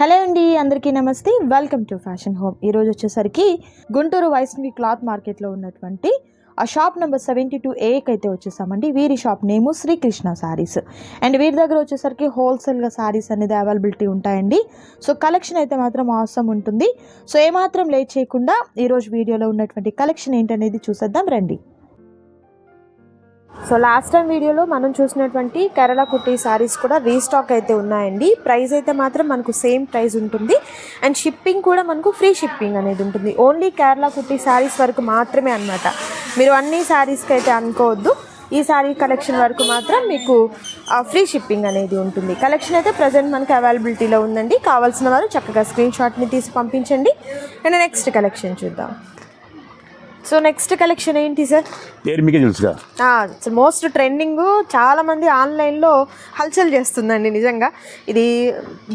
Hello అండి, అందరికీ నమస్తే. Welcome to fashion home. ఈరోజు వచ్చేసరికి గుంటూరు వైష్ణవి క్లాత్ మార్కెట్లో ఉన్నటువంటి ఆ షాప్ నెంబర్ 72A అయితే వచ్చేసామండి. వీరి షాప్ నేము శ్రీకృష్ణ శారీస్. అండ్ వీరి దగ్గర వచ్చేసరికి హోల్సేల్గా శారీస్ అనేది అవైలబిలిటీ ఉంటాయండి. సో కలెక్షన్ అయితే మాత్రం అవసరం ఉంటుంది. సో ఏమాత్రం లేట్ చేయకుండా ఈరోజు వీడియోలో ఉన్నటువంటి కలెక్షన్ ఏంటనేది చూసేద్దాం రండి. సో లాస్ట్ టైం వీడియోలో మనం చూసినటువంటి కేరళ కుట్టి శారీస్ కూడా రీస్టాక్ అయితే ఉన్నాయండి. ప్రైస్ అయితే మాత్రం మనకు సేమ్ ప్రైస్ ఉంటుంది. అండ్ షిప్పింగ్ కూడా మనకు ఫ్రీ షిప్పింగ్ అనేది ఉంటుంది. ఓన్లీ కేరళ కుట్టి శారీస్ వరకు మాత్రమే అనమాట. మీరు అన్ని శారీస్కి అయితే అనుకోవద్దు. ఈ శారీ కలెక్షన్ వరకు మాత్రం మీకు ఫ్రీ షిప్పింగ్ అనేది ఉంటుంది. కలెక్షన్ అయితే ప్రజెంట్ మనకు అవైలబిలిటీలో ఉందండి. కావాల్సిన వారు చక్కగా స్క్రీన్ షాట్ని తీసి పంపించండి. అండ్ నెక్స్ట్ కలెక్షన్ చూద్దాం. సో నెక్స్ట్ కలెక్షన్ ఏంటి సార్? మీకే తెలుసుగా, మోస్ట్ ట్రెండింగ్, చాలామంది ఆన్లైన్లో హల్చల్ చేస్తుందండి. నిజంగా ఇది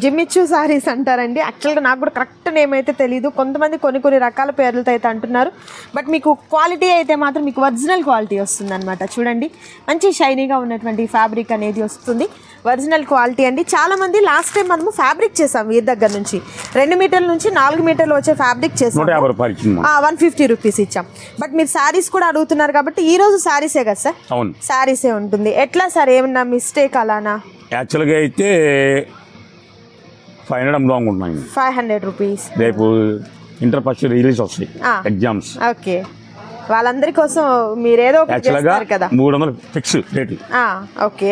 జిమ్మిచ్చు శారీస్ అంటారండి. యాక్చువల్గా నాకు కూడా కరెక్ట్ నేమ్ అయితే తెలీదు. కొంతమంది కొన్ని రకాల పేర్లతో అయితే అంటున్నారు. బట్ మీకు క్వాలిటీ అయితే మాత్రం మీకు ఒరిజినల్ క్వాలిటీ వస్తుంది అనమాట. చూడండి, మంచి షైనీగా ఉన్నటువంటి ఫ్యాబ్రిక్ అనేది వస్తుంది. ఒరిజినల్ క్వాలిటీ అండి. చాలామంది లాస్ట్ టైం మనము ఫ్యాబ్రిక్ చేసాం వీరి దగ్గర నుంచి 2 మీటర్ల నుంచి 4 మీటర్లు వచ్చే ఫ్యాబ్రిక్ చేసాం. 150 రూపీస్ ఇచ్చాం. బట్ మీరు శారీస్ కూడా అడుగుతున్నారు కాబట్టి ఈ రోజు శారీసే కదా సార్? అవును, శారీసే ఉంటుంది. ఎట్లా సార్, ఏమన్నా మిస్టేక్ అలానా? యాక్చువల్గా అయితే 500 రూపీస్. రేపు ఇంటర్ ఫస్ట్ రిలీజ్ వస్తాయి ఎగ్జామ్స్. ఓకే, వాళ్ళందరి కోసం మీరేదో యాక్చువల్గా కదా 300 ఫిక్స్ రేటు. ఓకే,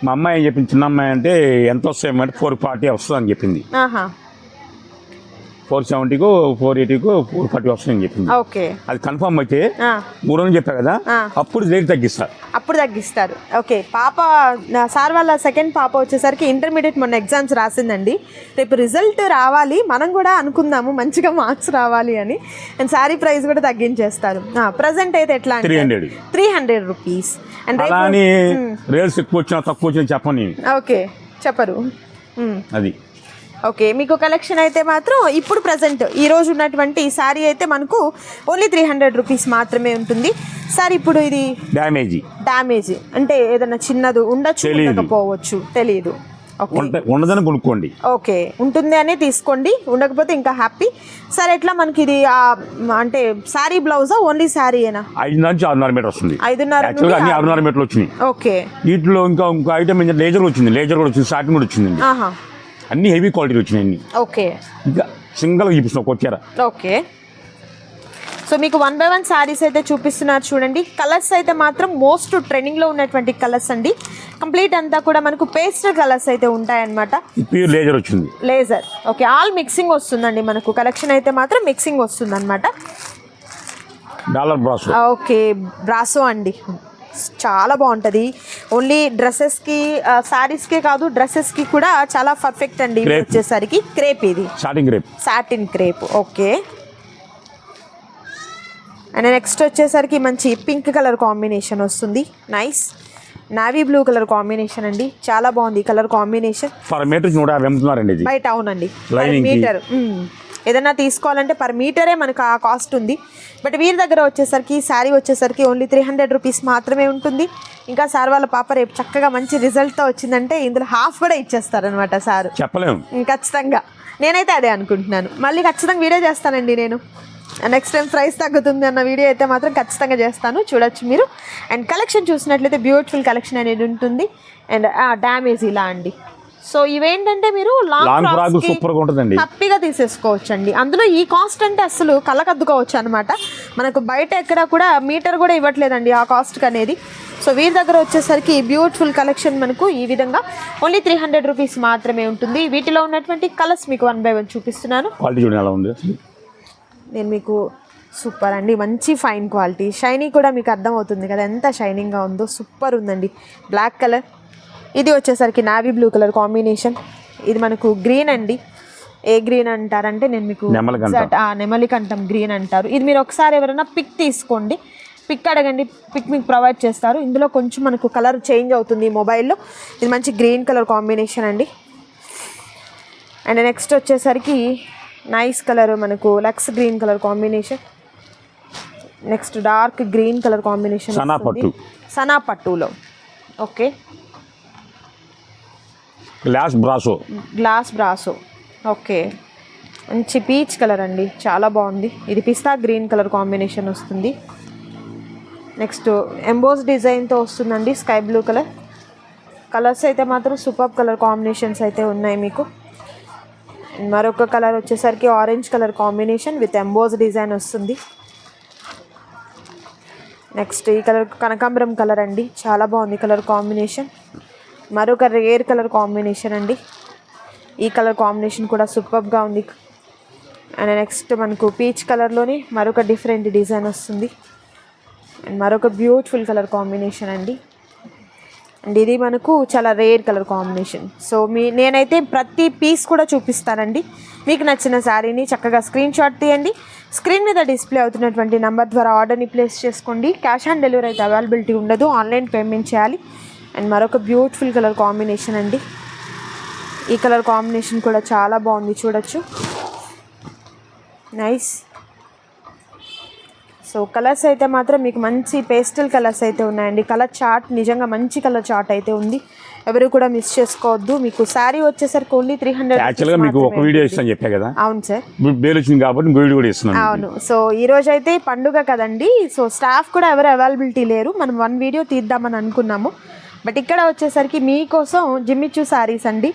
మా అమ్మాయి ఏం చెప్పింది, చిన్న అమ్మాయి అంటే ఎంత వస్తాయంటే 440 వస్తుంది అని చెప్పింది. 470కో 480కో 440 వస్తుందని చెప్పింది. ఓకే, అది కన్ఫర్మ్ అయితే 300 చెప్పా కదా, అప్పుడు రేట్ తగ్గిస్తారు. ఓకే, పాప సార్ వాళ్ళ సెకండ్ పాప వచ్చేసరికి ఇంటర్మీడియట్ మొన్న ఎగ్జామ్స్ రాసిందండి. రేపు రిజల్ట్ రావాలి, మనం కూడా అనుకుందాము మంచిగా మార్క్స్ రావాలి అని. అండ్ శారీ ప్రైస్ కూడా తగ్గించేస్తారు. ప్రజెంట్ అయితే ఎట్లా అంటే 300 రూపీస్. అండ్ రేట్స్ ఎక్కువ వచ్చినా తక్కువ వచ్చినా చెప్పండి. ఓకే, చెప్పరు అది. ఓకే, మీకు కలెక్షన్ అయితే మాత్రం ఇప్పుడు ప్రజెంట్ ఈ రోజు ఉన్నటువంటి శారీ అయితే మనకు ఓన్లీ 300 రూపీస్ మాత్రమే ఉంటుంది. సార్ ఇప్పుడు ఇది డ్యామేజ్ అంటే ఏదైనా చిన్నది ఉండొచ్చు, ఉండకపోవచ్చు, తెలియదు. ఉండదని కొనుక్కోండి. ఓకే, ఉంటుంది అని తీసుకోండి, ఉండకపోతే ఇంకా హ్యాపీ. సార్ ఎట్లా మనకి ఇది అంటే శారీ బ్లౌజా ఓన్లీ శారీనా? 5 నుంచి 6.5 మీటర్ వస్తుంది. 5.5 మీటర్లు వచ్చినాయి. ఓకే, వీటిలో ఇంకా ఐటమ్ లేజర్ కూడా వచ్చింది, సాటిన్ కూడా వచ్చింది. అన్ని హెవీ క్వాలిటీ వచ్చినాయి. ఓకే, ఇంకా సింగిల్ చూపిస్తున్నాం కొచ్చారా. ఓకే, సో మీకు 1 by 1 శారీస్ అయితే చూపిస్తున్నారు. చూడండి, కలర్స్ అయితే మాత్రం మోస్ట్ ట్రెండింగ్లో ఉన్నటువంటి కలర్స్ అండి. కంప్లీట్ అంతా కూడా మనకు పేస్టల్ కలర్స్ అయితే ఉంటాయన్నమాట. ప్యూర్ లేజర్ వచ్చింది. లేజర్, ఓకే, ఆల్ మిక్సింగ్ వస్తుందండి. మనకు కలెక్షన్ అయితే మాత్రం మిక్సింగ్ వస్తుంది అనమాట. Dollar brasso. ఓకే, బ్రాసో అండి, చాలా బాగుంటుంది. ఓన్లీ డ్రెస్సెస్కి శారీస్కే కాదు, డ్రెస్సెస్కి కూడా చాలా పర్ఫెక్ట్ అండి. వచ్చేసరికి క్రేప్, ఇది satin crepe. Okay, and next వచ్చేసరికి మంచి పింక్ కలర్ కాంబినేషన్ వస్తుంది. Nice navy blue colour combination అండి, చాలా బాగుంది ఈ కలర్ కాంబినేషన్. బయట అవునండి, మీటర్ ఏదైనా తీసుకోవాలంటే పర్ మీటరే మనకు ఆ కాస్ట్ ఉంది. బట్ వీరి దగ్గర వచ్చేసరికి శారీ వచ్చేసరికి ఓన్లీ 300 రూపీస్ మాత్రమే ఉంటుంది. ఇంకా సార్ వాళ్ళ పాప రేపు చక్కగా మంచి రిజల్ట్తో వచ్చిందంటే ఇందులో హాఫ్ కూడా ఇచ్చేస్తారనమాట సార్. చెప్పలేము, ఖచ్చితంగా నేనైతే అదే అనుకుంటున్నాను. మళ్ళీ ఖచ్చితంగా వీడియో చేస్తానండి నేను. నెక్స్ట్ టైం ప్రైస్ తగ్గుతుంది అన్న వీడియో అయితే మాత్రం ఖచ్చితంగా చేస్తాను, చూడొచ్చు మీరు. అండ్ కలెక్షన్ చూసినట్లయితే బ్యూటిఫుల్ కలెక్షన్ అనేది ఉంటుంది. అండ్ డ్యామేజ్ ఇలా అండి. సో ఇవేంటంటే మీరు లాంగ్ సూపర్ గా ఉంటుందండి, హ్యాపీగా తీసేసుకోవచ్చు అండి. అందులో ఈ కాస్ట్ అంటే అసలు కళ్ళకద్దుకోవచ్చు అనమాట. మనకు బయట ఎక్కడ కూడా మీటర్ కూడా ఇవ్వట్లేదండి ఆ కాస్ట్కి అనేది. సో వీరి దగ్గర వచ్చేసరికి బ్యూటిఫుల్ కలెక్షన్ మనకు ఈ విధంగా ఓన్లీ 300 రూపీస్ మాత్రమే ఉంటుంది. వీటిలో ఉన్నటువంటి కలర్స్ మీకు 1 by 1 చూపిస్తున్నాను. నేను మీకు సూపర్ అండి, మంచి ఫైన్ క్వాలిటీ, షైనీ కూడా మీకు అర్థమవుతుంది కదా ఎంత షైనింగ్గా ఉందో. సూపర్ ఉందండి. బ్లాక్ కలర్, ఇది వచ్చేసరికి నావీ బ్లూ కలర్ కాంబినేషన్. ఇది మనకు గ్రీన్ అండి. ఏ గ్రీన్ అంటారంటే నేను మీకు నెమలికంఠం గ్రీన్ అంటారు. ఇది మీరు ఒకసారి ఎవరైనా పిక్ తీసుకోండి, పిక్ అడగండి, పిక్ మీకు ప్రొవైడ్ చేస్తారు. ఇందులో కొంచెం మనకు కలర్ చేంజ్ అవుతుంది మొబైల్లో. ఇది మంచి గ్రీన్ కలర్ కాంబినేషన్ అండి. అండ్ నెక్స్ట్ వచ్చేసరికి నైస్ కలర్ మనకు looks green colour combination. Next dark green colour combination సనా పట్టులో. ఓకే, గ్లాస్ బ్రాసో ఓకే, మంచి పీచ్ కలర్ అండి, చాలా బాగుంది. ఇది పిస్తా గ్రీన్ కలర్ కాంబినేషన్ వస్తుంది. నెక్స్ట్ ఎంబోస్ డిజైన్తో వస్తుందండి, స్కై బ్లూ కలర్. కలర్స్ అయితే మాత్రం సూపర్ కలర్ కాంబినేషన్స్ అయితే ఉన్నాయి మీకు. మరొక కలర్ వచ్చేసరికి orange colour combination with emboss design వస్తుంది. నెక్స్ట్ ఈ కలర్ కనకాంబరం కలర్ అండి, చాలా బాగుంది కలర్ కాంబినేషన్. మరొక రేర్ కలర్ కాంబినేషన్ అండి, ఈ కలర్ కాంబినేషన్ కూడా సూపర్గా ఉంది. అండ్ నెక్స్ట్ మనకు పీచ్ కలర్లోనే మరొక డిఫరెంట్ డిజైన్ వస్తుంది. అండ్ మరొక బ్యూటిఫుల్ కలర్ కాంబినేషన్ అండి. అండ్ ఇది మనకు చాలా రేర్ కలర్ కాంబినేషన్. సో నేనైతే ప్రతి పీస్ కూడా చూపిస్తానండి. మీకు నచ్చిన శారీని చక్కగా స్క్రీన్ షాట్ తీయండి. స్క్రీన్ మీద డిస్ప్లే అవుతున్నటువంటి నెంబర్ ద్వారా ఆర్డర్ని ప్లేస్ చేసుకోండి. క్యాష్ ఆన్ డెలివరీ అయితే అవైలబిలిటీ ఉండదు, ఆన్లైన్ పేమెంట్ చేయాలి. అండ్ మరొక బ్యూటిఫుల్ కలర్ కాంబినేషన్ అండి, ఈ కలర్ కాంబినేషన్ కూడా చాలా బాగుంది, చూడొచ్చు. నైస్. సో కలర్స్ అయితే మాత్రం మీకు మంచి పేస్టల్ కలర్స్ అయితే ఉన్నాయండి. కలర్ చార్ట్ నిజంగా మంచి కలర్ చార్ట్ అయితే ఉంది, ఎవరు కూడా మిస్ చేసుకోవద్దు. మీకు శారీ వచ్చేసరికి ఓన్లీ 300. యాక్చువల్గా మీకు ఒక వీడియో ఇస్తాను చెప్పా కదా. అవును సార్, బేల్ వచ్చింది కాబట్టి వీడియో కూడా ఇస్తున్నాను. అవును. సో ఈ రోజు అయితే పండుగ కదండి, సో స్టాఫ్ కూడా ఎవరు అవైలబిలిటీ లేరు. మనం 1 వీడియో తీద్దామని అనుకున్నాము. బట్ ఇక్కడ వచ్చేసరికి మీకోసం జిమ్మిచ్చు శారీస్ అండి.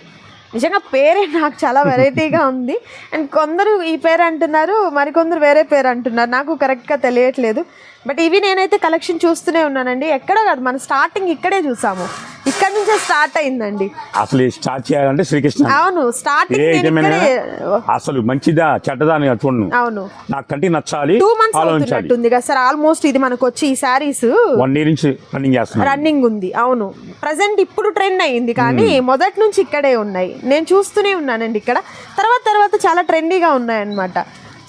నిజంగా పేరే నాకు చాలా వెరైటీగా ఉంది. అండ్ కొందరు ఈ పేరు అంటున్నారు, మరికొందరు వేరే పేరు అంటున్నారు, నాకు కరెక్ట్గా తెలియట్లేదు. బట్ ఇవి నేనైతే కలెక్షన్ చూస్తూనే ఉన్నానండి, ఎక్కడ కాదు, మన స్టార్టింగ్ ఇక్కడే చూసాము, ఇక్కడ నుంచే స్టార్ట్ అయిందండి. అసలు స్టార్ట్ చేయాలంటే శ్రీకృష్ణ. అవును, స్టార్టింగ్ అసలు మంచిదా చెడ్డదా అని చూడండి. అవును, నాకు కంటికి నచ్చాలి. 2 months అవుతున్నట్టుంది కదా సార్ ఆల్మోస్ట్. ఇది మనకు వచ్చి ఈ శారీస్ 1 year నుంచి రన్నింగ్ ఉంది. అవును, ప్రజెంట్ ఇప్పుడు ట్రెండ్ అయ్యింది, కానీ మొదటి నుంచి ఇక్కడే ఉన్నాయి. నేను చూస్తూనే ఉన్నానండి ఇక్కడ. తర్వాత చాలా ట్రెండీగా ఉన్నాయన్నమాట.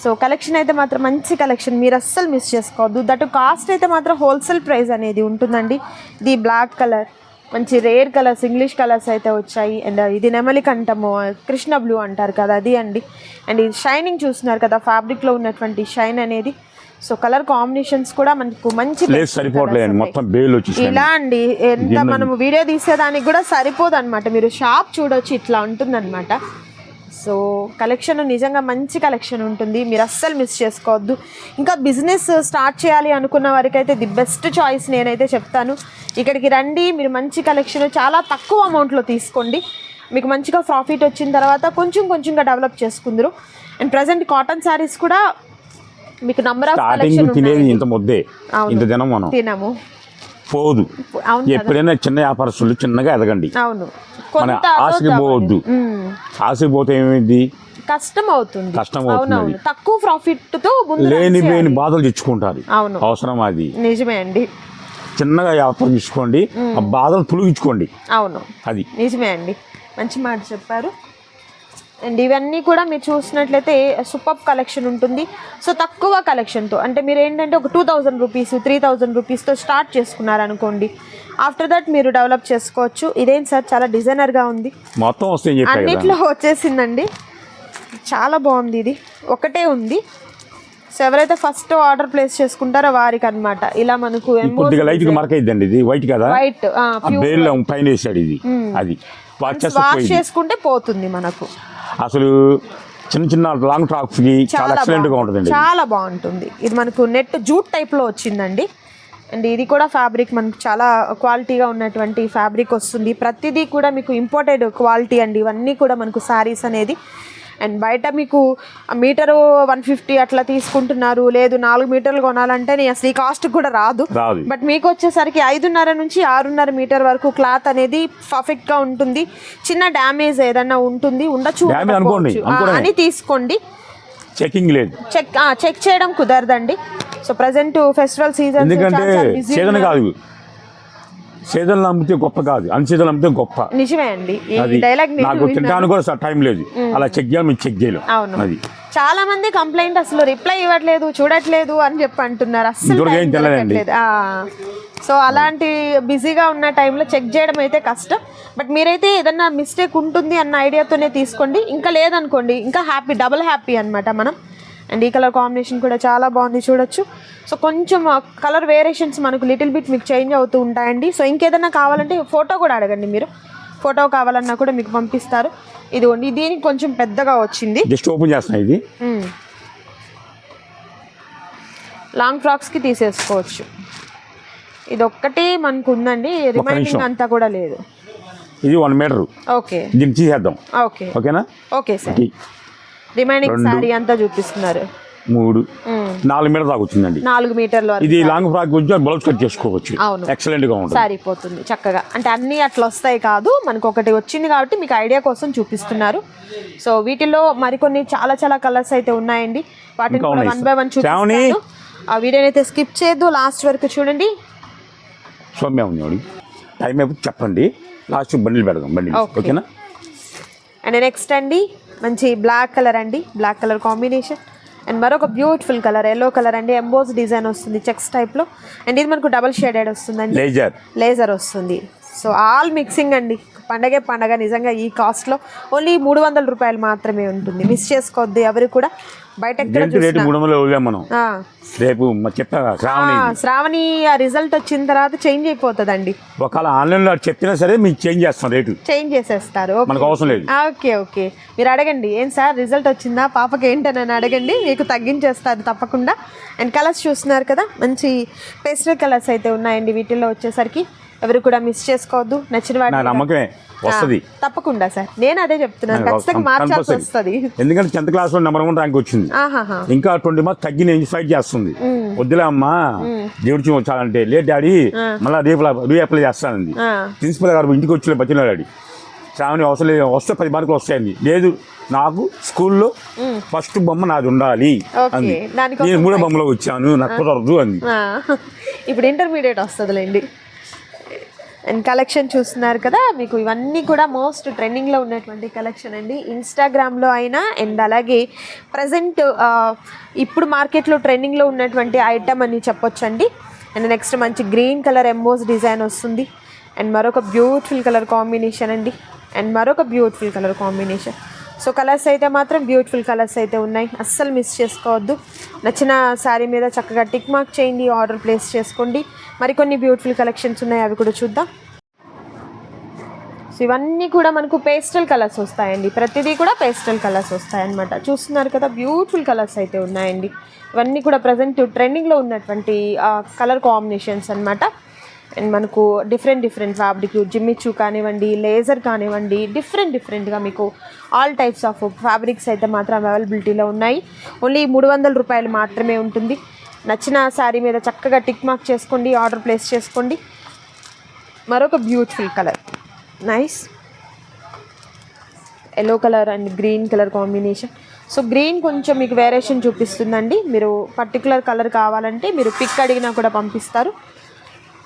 సో కలెక్షన్ అయితే మాత్రం మంచి కలెక్షన్, మీరు అస్సలు మిస్ చేసుకోవద్దు. దట్ కాస్ట్ అయితే మాత్రం హోల్సేల్ ప్రైస్ అనేది ఉంటుందండి. ఇది బ్లాక్ కలర్, మంచి రేర్ కలర్స్, ఇంగ్లీష్ కలర్స్ అయితే వచ్చాయి. అండ్ ఇది నెమలి కంఠము, కృష్ణ బ్లూ అంటారు కదా అది అండి. అండ్ ఇది షైనింగ్ చూస్తున్నారు కదా, ఫ్యాబ్రిక్లో ఉన్నటువంటి షైన్ అనేది. సో కలర్ కాంబినేషన్స్ కూడా మనకు మంచి ఇలా అండి. ఎంత మనము వీడియో తీసేదానికి కూడా సరిపోదు అనమాట. మీరు షాప్ చూడొచ్చు, ఇట్లా ఉంటుందన్నమాట. సో కలెక్షన్ నిజంగా మంచి కలెక్షన్ ఉంటుంది, మీరు అస్సలు మిస్ చేసుకోవద్దు. ఇంకా బిజినెస్ స్టార్ట్ చేయాలి అనుకున్న వారికైతే ది బెస్ట్ చాయిస్ నేనైతే చెప్తాను. ఇక్కడికి రండి, మీరు మంచి కలెక్షన్ చాలా తక్కువ అమౌంట్లో తీసుకోండి. మీకు మంచిగా ప్రాఫిట్ వచ్చిన తర్వాత కొంచెంగా డెవలప్ చేసుకుందరు. అండ్ ప్రజెంట్ కాటన్ శారీస్ కూడా మీకు నంబర్ ఆఫ్ కలెక్షన్ తినము పోదు. ఎప్పుడైనా చిన్న వ్యాపారస్తులు చిన్నగా ఎదగండి. అవును, ఆశకి పోవద్దు. ఆశకి పోతే ఏమైంది, కష్టం అవుతుంది. అవునవును, తక్కువ ప్రాఫిట్ తో లేని బాధలు తెచ్చుకుంటారు. అవును, అవసరం అది. నిజమే అండి. చిన్నగా వ్యాపారం తీసుకోండి, ఆ బాధలు తొలగించుకోండి. అవును, అది నిజమే అండి, మంచి మాట చెప్పారు. అండ్ ఇవన్నీ కూడా మీరు చూసినట్లయితే సూపర్ కలెక్షన్ ఉంటుంది. సో తక్కువ కలెక్షన్తో, అంటే మీరు ఏంటంటే ఒక 2000 రూపీస్ 3000 రూపీస్తో స్టార్ట్ చేసుకున్నారనుకోండి, ఆఫ్టర్ దట్ మీరు డెవలప్ చేసుకోవచ్చు. ఇదేం సార్ చాలా డిజైనర్గా ఉంది, మొత్తం అన్నిట్లో వచ్చేసిందండి, చాలా బాగుంది. ఇది ఒకటే ఉంది. సో ఎవరైతే ఫస్ట్ ఆర్డర్ ప్లేస్ చేసుకుంటారో వారికి అన్నమాట. ఇలా మనకు వైట్ వాష్ చేసుకుంటే పోతుంది మనకు. అసలు చిన్న లాంగ్ ఫ్రాక్స్ కి చాలా ఎక్సలెంట్ గా ఉంటుంది, చాలా బాగుంటుంది. ఇది మనకు నెట్ జూట్ టైప్ లో వచ్చిందండి. అండ్ ఇది కూడా ఫ్యాబ్రిక్ మనకు చాలా క్వాలిటీగా ఉన్నటువంటి ఫ్యాబ్రిక్ వస్తుంది. ప్రతిదీ కూడా మీకు ఇంపోర్టెడ్ క్వాలిటీ అండి. ఇవన్నీ కూడా మనకు శారీస్ అనేది. అండ్ బయట మీకు మీటరు 150 అట్లా తీసుకుంటున్నారు, లేదు 4 మీటర్లు కొనాలంటే అసలు ఈ కాస్ట్ కూడా రాదు. బట్ మీకు వచ్చేసరికి 5.5 నుంచి 6.5 మీటర్ వరకు క్లాత్ అనేది పర్ఫెక్ట్ గా ఉంటుంది. చిన్న డ్యామేజ్ ఏదన్నా ఉండొచ్చు అని తీసుకోండి. చెకింగ్ లేదు, చెక్ చేయడం కుదరదండి. సో ప్రెసెంట్ ఫెస్టివల్ సీజన్ కాదు, సీజన్లు అమ్మితే గొప్ప కాదు, అన్సీజన్ అమ్మితే గొప్ప. నిజమే అండి, ఈ డైలాగ్ నాకు తినడానికి కూడా టైం లేదు, అలా చెక్ చేయాలి, చెక్ చేయలేదు. అవును, చాలా మంది కంప్లైంట్ అసలు రిప్లై ఇవ్వట్లేదు, చూడట్లేదు అని చెప్పి అంటున్నారు. అసలు సో అలాంటి బిజీగా ఉన్న టైంలో చెక్ చేయడం అయితే కష్టం. బట్ మీరైతే ఏదన్నా మిస్టేక్ ఉంటుంది అన్న ఐడియాతోనే తీసుకోండి. ఇంకా లేదనుకోండి ఇంకా హ్యాపీ, డబుల్ హ్యాపీ అనమాట మనం. అండ్ ఈ కలర్ కాంబినేషన్ కూడా చాలా బాగుంది, చూడొచ్చు. సో కొంచెం కలర్ వేరియేషన్స్ మనకు లిటిల్ బిట్ మీకు చేంజ్ అవుతూ ఉంటాయండి. సో ఇంకేదైనా కావాలంటే ఫోటో కూడా అడగండి మీరు. ఫోటో కావాలన్నా కూడా మీకు పంపిస్తారు. ఇదిగోండి దీనికి కొంచెం పెద్దగా వచ్చింది. జస్ట్ ఓపెన్ చేస్తున్నా. ఇది లాంగ్ ఫ్రాక్స్కి తీసేసుకోవచ్చు. ఇది ఒక్కటి మనకు ఉందండి, రిమైనింగ్ అంతా కూడా లేదు. ఇది 1 మీటర్. ఓకే, దీన్ని తీసేద్దాం. ఓకే ఓకేనా? Okay sir. రిమైనింగ్ సారీ అంతా చూపిస్తున్నారు. 3 4 మీటర్ దాకా వచ్చిందండి. 4 మీటర్లు. ఇది లాంగ్ ఫ్రాక్ కొంచెం బ్లౌజ్ కట్ చేసుకోవచ్చు. ఎక్సలెంట్ గా ఉంటుంది, సరిపోతుంది చక్కగా. అంటే అన్ని అట్లా వస్తాయి కాదు, మనకు ఒకటి వచ్చింది కాబట్టి మీకు ఐడియా కోసం చూపిస్తున్నారు. సో వీటిలో మరికొన్ని చాలా చాలా కలర్స్ అయితే ఉన్నాయండి. వాటిని కూడా 1 by 1 చూపిస్తాను. ఆ వీడియోని అయితే స్కిప్ చేయొద్దు, లాస్ట్ వరకు చూడండి. సౌమ్య ఉంది, టైం అయిపోయి చెప్పండి, లాస్ట్ బండిల్ పెడదాం. బండిల్ ఓకేనా? అండ్ నెక్స్ట్ అండి మంచి బ్లాక్ కలర్ అండి, బ్లాక్ కలర్ కాంబినేషన్. అండ్ మరొక బ్యూటిఫుల్ కలర్ ఎల్లో కలర్ అండి, ఎంబోస్ డిజైన్ వస్తుంది చెక్స్ టైప్లో. అండ్ ఇది మనకు డబల్ షేడెడ్ వస్తుందండి, లేజర్ వస్తుంది. సో ఆల్ మిక్సింగ్ అండి. పండగ నిజంగా ఈ కాస్ట్లో ఓన్లీ 300 రూపాయలు మాత్రమే ఉంటుంది. మిస్ చేసుకోవద్దు ఎవరు కూడా. బయట శ్రావణి ఆ రిజల్ట్ వచ్చిన తర్వాత చేంజ్ అయిపోతుందండి. ఒకవేళ ఆన్లైన్లో చెప్పినా సరే మీకు చేంజ్ చేస్తాం, రేటు చేంజ్ చేసేస్తారు. మనకు అవసరం లేదు. ఓకే మీరు అడగండి, ఏం సార్ రిజల్ట్ వచ్చిందా పాపకి ఏంటని అడగండి, మీకు తగ్గించేస్తారు తప్పకుండా. అండ్ కలర్స్ చూస్తున్నారు కదా, మంచి పేస్టల్ కలర్స్ అయితే ఉన్నాయండి. వీటిల్లో వచ్చేసరికి ఎవరు కూడా మిస్ చేసుకోవద్దు. నచ్చిన వాటి నమ్మకమే వస్తుంది తప్పకుండా సార్, నేను అదే చెప్తున్నాను, ఖచ్చితంగా మార్చాల్సి వస్తుంది. ఎందుకంటే 10th క్లాస్ లో నెంబర్ 1 ర్యాంక్ వచ్చింది. ఇంకా 20 మార్క్స్ తగ్గి నేను ఫైట్ చేస్తుంది. వద్దులే అమ్మా, దేవుడి వచ్చాలంటే లేట్ డాడీ, మళ్ళీ రేపు అప్లై చేస్తానండి. ప్రిన్సిపల్ గారు ఇంటికి వచ్చి బతిన డాడీ శ్రావణి అవసరం లేదు, వస్తే 10 మార్కులు వస్తాయండి. లేదు నాకు స్కూల్లో ఫస్ట్ బొమ్మ నాది ఉండాలి అంది. నేను 3వ బొమ్మలో వచ్చాను, నాకు కుదరదు అంది. ఇప్పుడు ఇంటర్మీడియట్ వస్తుందిలేండి. అండ్ కలెక్షన్ చూస్తున్నారు కదా, మీకు ఇవన్నీ కూడా మోస్ట్ ట్రెండింగ్లో ఉన్నటువంటి కలెక్షన్ అండి. ఇన్స్టాగ్రామ్లో అయినా అండ్ అలాగే ప్రజెంట్ ఇప్పుడు మార్కెట్లో ట్రెండింగ్లో ఉన్నటువంటి ఐటమ్ అని చెప్పొచ్చండి. అండ్ నెక్స్ట్ మంచి గ్రీన్ కలర్ ఎంబోస్ డిజైన్ వస్తుంది. అండ్ మరొక బ్యూటిఫుల్ కలర్ కాంబినేషన్ అండి, అండ్ మరొక beautiful colour combination. So colours అయితే మాత్రం బ్యూటిఫుల్ కలర్స్ అయితే ఉన్నాయి, అస్సలు మిస్ చేసుకోవద్దు. నచ్చిన శారీ మీద చక్కగా టిక్ మార్క్ చేయండి, ఆర్డర్ ప్లేస్ చేసుకోండి. మరికొన్ని బ్యూటిఫుల్ కలెక్షన్స్ ఉన్నాయి, అవి కూడా చూద్దాం. సో ఇవన్నీ కూడా మనకు పేస్టల్ కలర్స్ వస్తాయండి, ప్రతిదీ కూడా పేస్టల్ కలర్స్ వస్తాయన్నమాట. చూస్తున్నారు కదా, బ్యూటిఫుల్ కలర్స్ అయితే ఉన్నాయండి. ఇవన్నీ కూడా ప్రజెంట్ ట్రెండింగ్లో ఉన్నటువంటి కలర్ కాంబినేషన్స్ అనమాట. అండ్ మనకు డిఫరెంట్ ఫ్యాబ్రిక్, జిమ్మిచూ కానివ్వండి, లేజర్ కానివ్వండి, డిఫరెంట్గా మీకు ఆల్ టైప్స్ ఆఫ్ ఫ్యాబ్రిక్స్ అయితే మాత్రం అవైలబిలిటీలో ఉన్నాయి. ఓన్లీ 300 రూపాయలు మాత్రమే ఉంటుంది. నచ్చిన శారీ మీద చక్కగా టిక్ మార్క్ చేసుకోండి, ఆర్డర్ ప్లేస్ చేసుకోండి. మరొక beautiful colour, nice yellow colour and green colour combination. So green కొంచెం మీకు వేరియేషన్ చూపిస్తుందండి. మీరు పర్టికులర్ కలర్ కావాలంటే మీరు పిక్ అడిగినా కూడా పంపిస్తారు.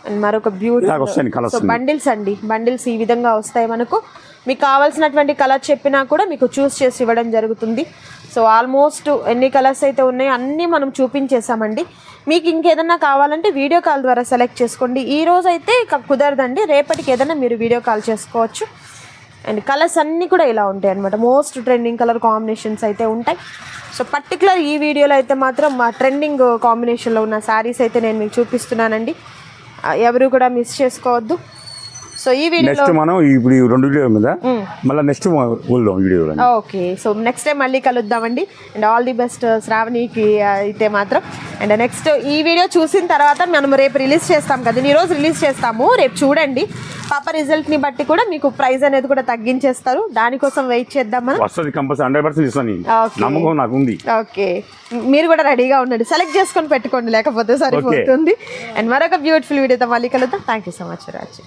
అండ్ మరొక బ్యూటిఫుల్. సో బండిల్స్ అండి, బండిల్స్ ఈ విధంగా వస్తాయి మనకు. మీకు కావాల్సినటువంటి కలర్ చెప్పినా కూడా మీకు చూస్ చేసి ఇవ్వడం జరుగుతుంది. సో ఆల్మోస్ట్ ఎన్ని కలర్స్ అయితే ఉన్నాయో అన్నీ మనం చూపించేసామండి. మీకు ఇంకేదన్నా కావాలంటే వీడియో కాల్ ద్వారా సెలెక్ట్ చేసుకోండి. ఈ రోజు అయితే కుదరదండి, రేపటికి ఏదైనా మీరు వీడియో కాల్ చేసుకోవచ్చు. అండ్ కలర్స్ అన్నీ కూడా ఇలా ఉంటాయి అనమాట. మోస్ట్ ట్రెండింగ్ కలర్ కాంబినేషన్స్ అయితే ఉంటాయి. సో పర్టికులర్ ఈ వీడియోలో అయితే మాత్రం మా ట్రెండింగ్ కాంబినేషన్లో ఉన్న శారీస్ అయితే నేను మీకు చూపిస్తున్నానండి, ఎవరు కూడా మిస్ చేసుకోవద్దు. సో ఈ వీడియోలో మనం ఇప్పుడు 2 వీడియో మీద మళ్ళీ next video. Okay, so next time మళ్ళీ కలుద్దామండి. అండ్ ఆల్ ది బెస్ట్ శ్రావణికి అయితే మాత్రం. అండ్ నెక్స్ట్ ఈ వీడియో చూసిన తర్వాత మనం రేపు రిలీజ్ చేస్తాం కదా, ఈ రోజు రిలీజ్ చేస్తాము, రేపు చూడండి. పాప రిజల్ట్ని బట్టి కూడా మీకు ప్రైస్ అనేది కూడా తగ్గించేస్తారు, దానికోసం వెయిట్ చేద్దాం మనం. వస్తుంది కంపల్సరీ, 100% ఇస్తాను, నమ్మకం నాకు ఉంది. ఓకే, మీరు కూడా రెడీగా ఉండండి, సెలెక్ట్ చేసుకొని పెట్టుకోండి, లేకపోతే సరిపోతుంది. అండ్ మరొక బ్యూటిఫుల్ వీడియోతో మళ్ళీ కలుద్దాం. Thank you so much Raj.